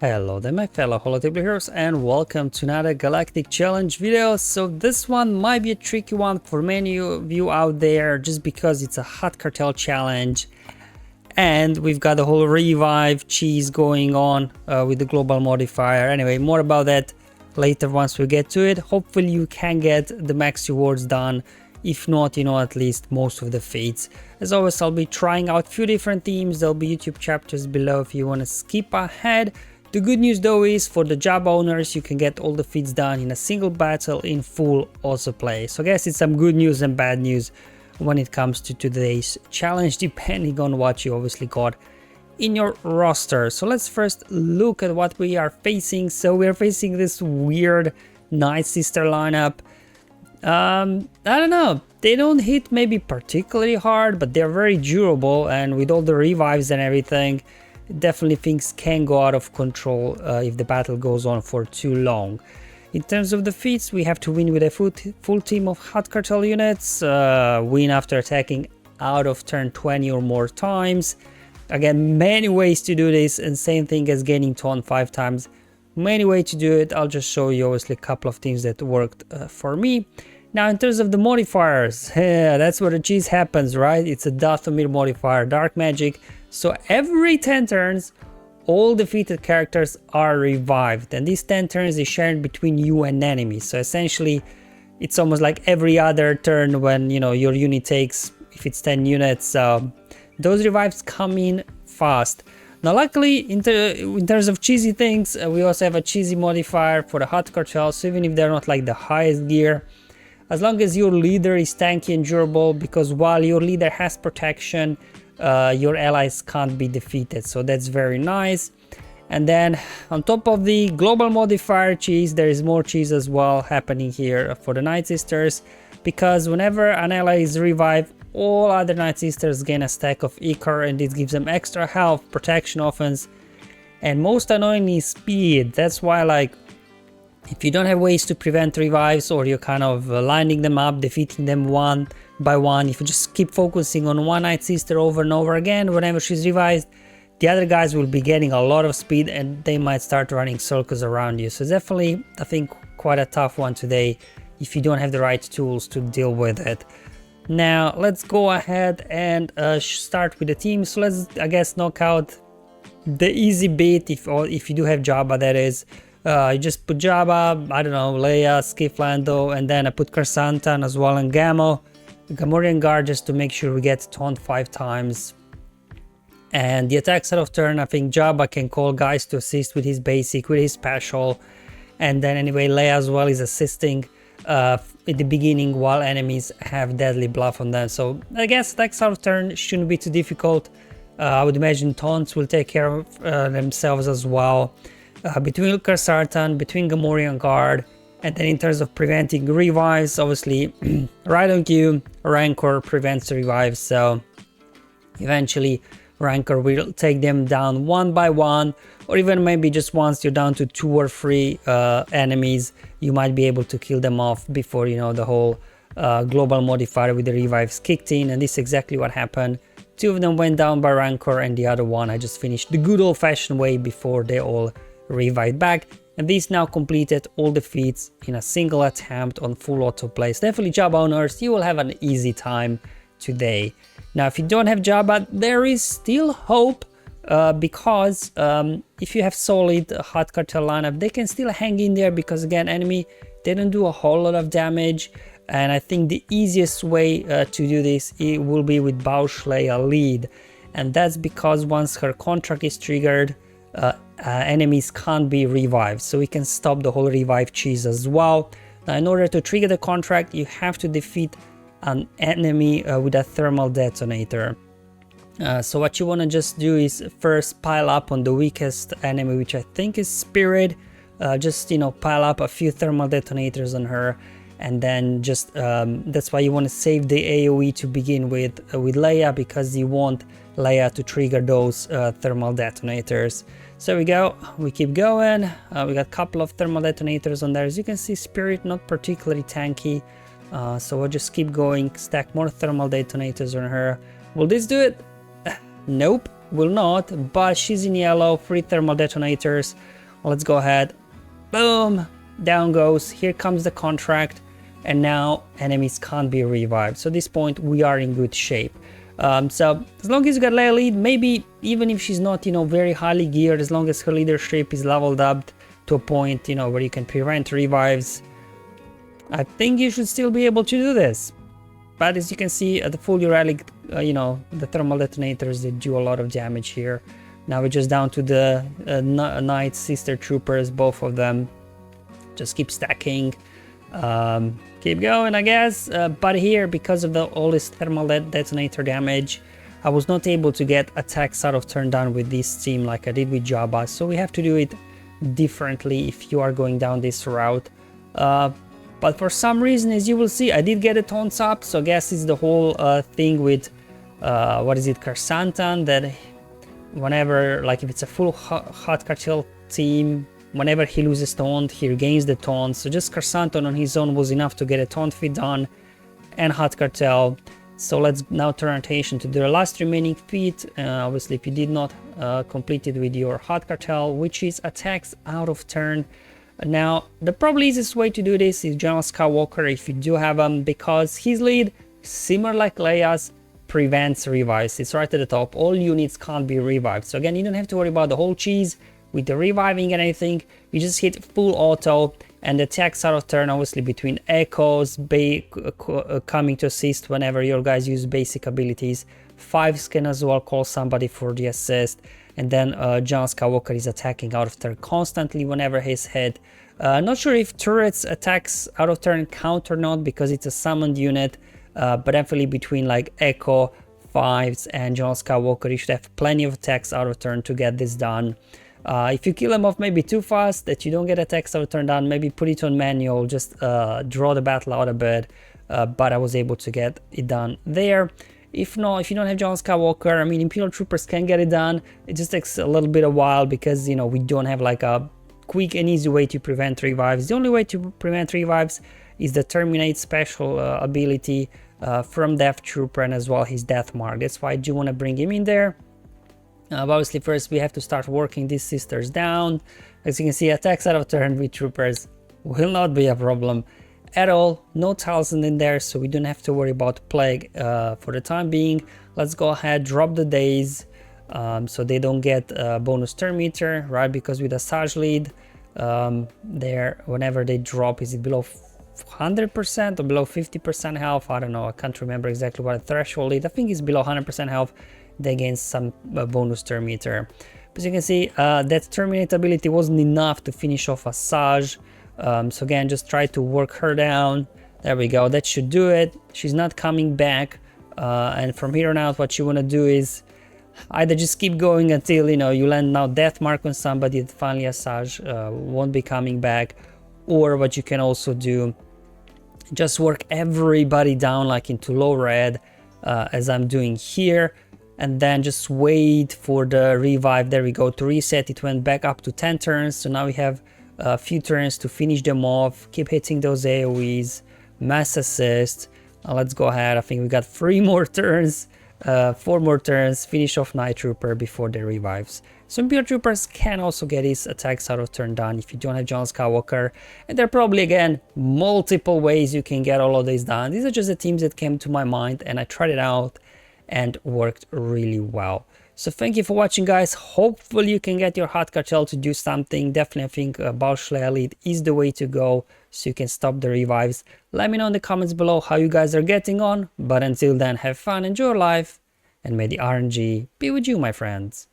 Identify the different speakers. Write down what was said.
Speaker 1: Hello there my fellow holotable heroes and welcome to another galactic challenge video. So this one might be a tricky one for many of you out there just because it's a Hutt Cartel challenge and we've got the whole revive cheese going on with the global modifier. Anyway, more about that later once we get to it. Hopefully you can get the max rewards done. If not, you know, at least most of the feats. As always, I'll be trying out a few different themes. There'll be YouTube chapters below if you want to skip ahead. The good news though is for the Jabba owners, you can get all the feats done in a single battle in full autoplay. So I guess it's some good news and bad news when it comes to today's challenge, depending on what you obviously got in your roster. So let's first look at what we are facing. So we are facing this weird Nightsister lineup. I don't know, they don't hit maybe particularly hard, but they're very durable, and with all the revives and everything, definitely things can go out of control if the battle goes on for too long. In terms of the feats, we have to win with a full team of Hutt Cartel units, win after attacking out of turn 20 or more times. Again, many ways to do this, and same thing as gaining Taunt 5 times. Many ways to do it. I'll just show you obviously a couple of things that worked for me. Now in terms of the modifiers, that's where the cheese happens, right? It's a Dathomir modifier, dark magic. So every 10 turns, all defeated characters are revived, and these 10 turns is shared between you and enemies. So essentially, it's almost like every other turn when, you know, your unit takes, if it's 10 units, those revives come in fast. Now luckily, in terms of cheesy things, we also have a cheesy modifier for the Hutt Cartel, so even if they're not like the highest gear, as long as your leader is tanky and durable, because while your leader has protection, your allies can't be defeated, so that's very nice. And then on top of the global modifier cheese, there is more cheese as well happening here for the Nightsisters, because whenever an ally is revived, all other Nightsisters gain a stack of Icar, and this gives them extra health, protection, offense, and most annoyingly speed. That's why, like, if you don't have ways to prevent revives, or you're kind of lining them up, defeating them one by one, if you just keep focusing on one Nightsister over and over again, whenever she's revived, the other guys will be getting a lot of speed and they might start running circles around you. So definitely, I think, quite a tough one today if you don't have the right tools to deal with it. Now let's go ahead and start with the team. So let's, I guess, knock out the easy bit if you do have Jabba, that is. You just put Jabba, I don't know, Leia, Skiff Lando, and then I put Karsantan as well, and Gamorrean Guard, just to make sure we get Taunt 5 times. And the attacks out of turn, I think Jabba can call guys to assist with his basic, with his special. And then anyway, Leia as well is assisting at the beginning while enemies have deadly bluff on them. So I guess attacks out of turn shouldn't be too difficult. I would imagine Taunts will take care of themselves as well. Between Karsantan, between Gamorrean Guard, and then in terms of preventing revives, obviously right on cue, Rancor prevents revives, so eventually Rancor will take them down one by one, or even maybe just once you're down to 2 or 3 enemies, you might be able to kill them off before, you know, the whole global modifier with the revives kicked in. And this is exactly what happened. 2 of them went down by Rancor, and the other one I just finished the good old-fashioned way before they all revived back. And these now completed all the feats in a single attempt on full autoplay. Definitely Jabba owners, you will have an easy time today. Now if you don't have Jabba, there is still hope, because if you have solid Hutt Cartel lineup, they can still hang in there, because again, enemy, they don't do a whole lot of damage. And I think the easiest way to do this, it will be with Boushh Leia lead, and that's because once her contract is triggered, enemies can't be revived, so we can stop the whole revive cheese as well. Now in order to trigger the contract, you have to defeat an enemy with a thermal detonator. So what you want to just do is first pile up on the weakest enemy, which I think is Spirit. Just, you know, pile up a few thermal detonators on her, and then just that's why you want to save the AoE to begin with Leia, because you want Leia to trigger those thermal detonators. So we go, we keep going. We got a couple of thermal detonators on there. As you can see, Spirit not particularly tanky, so we'll just keep going, stack more thermal detonators on her. Will this do it? Nope. will not, but she's in yellow, 3 thermal detonators. Let's go ahead. Boom, down goes. Here comes the contract, and now enemies can't be revived. So at this point we are in good shape. So as long as you got Leia lead, maybe even if she's not, you know, very highly geared, as long as her leadership is leveled up to a point, you know, where you can prevent revives, I think you should still be able to do this. But as you can see, at the full relic, you know, the thermal detonators, they do a lot of damage here. Now we're just down to the Nightsisters troopers, both of them. Just keep stacking. Keep going, I guess. But here, because of all this thermal detonator damage, I was not able to get attacks out of turn done with this team like I did with Jabba. So we have to do it differently if you are going down this route. But for some reason, as you will see, I did get a taunts up. So I guess it's the whole thing with, what is it, Karsantan, that whenever, like if it's a full Hutt Cartel team, whenever he loses taunt, he regains the taunt. So just Karsantan on his own was enough to get a taunt feat done, and Hutt Cartel. So let's now turn our attention to the last remaining feat. Obviously, if you did not complete it with your Hutt Cartel, which is attacks out of turn. Now, the probably easiest way to do this is General Skywalker if you do have him, because his lead, similar like Leia's, prevents revives. It's right at the top. All units can't be revived. So again, you don't have to worry about the whole cheese with the reviving and anything. You just hit full auto, and the attacks out of turn, obviously between echoes, coming to assist whenever your guys use basic abilities. 5s can as well call somebody for the assist. And then General Skywalker is attacking out of turn constantly whenever he's hit. Not sure if turrets attacks out of turn count or not, because it's a summoned unit. But definitely between like Echo, 5s and General Skywalker, you should have plenty of attacks out of turn to get this done. If you kill them off maybe too fast that you don't get attacks out of turn done, maybe put it on manual, just draw the battle out a bit. But I was able to get it done there. If not, if you don't have General Skywalker, I mean, Imperial Troopers can get it done. It just takes a little bit of while because, you know, we don't have like a quick and easy way to prevent revives. The only way to prevent revives is the Terminate special ability from Death Trooper, and as well his Death Mark. That's why I do want to bring him in there. But obviously first we have to start working these sisters down. As you can see, attacks out of turn with troopers will not be a problem at all. No 1000 in there, so we don't have to worry about plague for the time being. Let's go ahead, drop the days so they don't get a bonus turn meter, right? Because with a Saj lead, there, whenever they drop, is it below 100% or below 50% health? I don't know, I can't remember exactly what a threshold is. I think it's below 100% health, they gain some bonus turn meter. But as you can see, that terminate ability wasn't enough to finish off a Saj. So again, just try to work her down. There we go, that should do it. She's not coming back, and from here on out what you want to do is either just keep going until, you know, you land now Death Mark on somebody that finally a Saj won't be coming back, or what you can also do, just work everybody down like into low red, as I'm doing here, and then just wait for the revive. There we go, to reset. It went back up to 10 turns, so now we have a few turns to finish them off. Keep hitting those AoEs, mass assist. Let's go ahead, I think we got 3 more turns, 4 more turns, finish off Night Trooper before they revives. So Imperial Troopers can also get his attacks out of turn done if you don't have General Skywalker, and there are probably again multiple ways you can get all of these done. These are just the teams that came to my mind and I tried it out and worked really well. So thank you for watching, guys. Hopefully you can get your Hutt Cartel to do something. Definitely I think Boushh Leia is the way to go, so you can stop the revives. Let me know in the comments below how you guys are getting on. But until then, have fun, enjoy your life, and may the RNG be with you, my friends.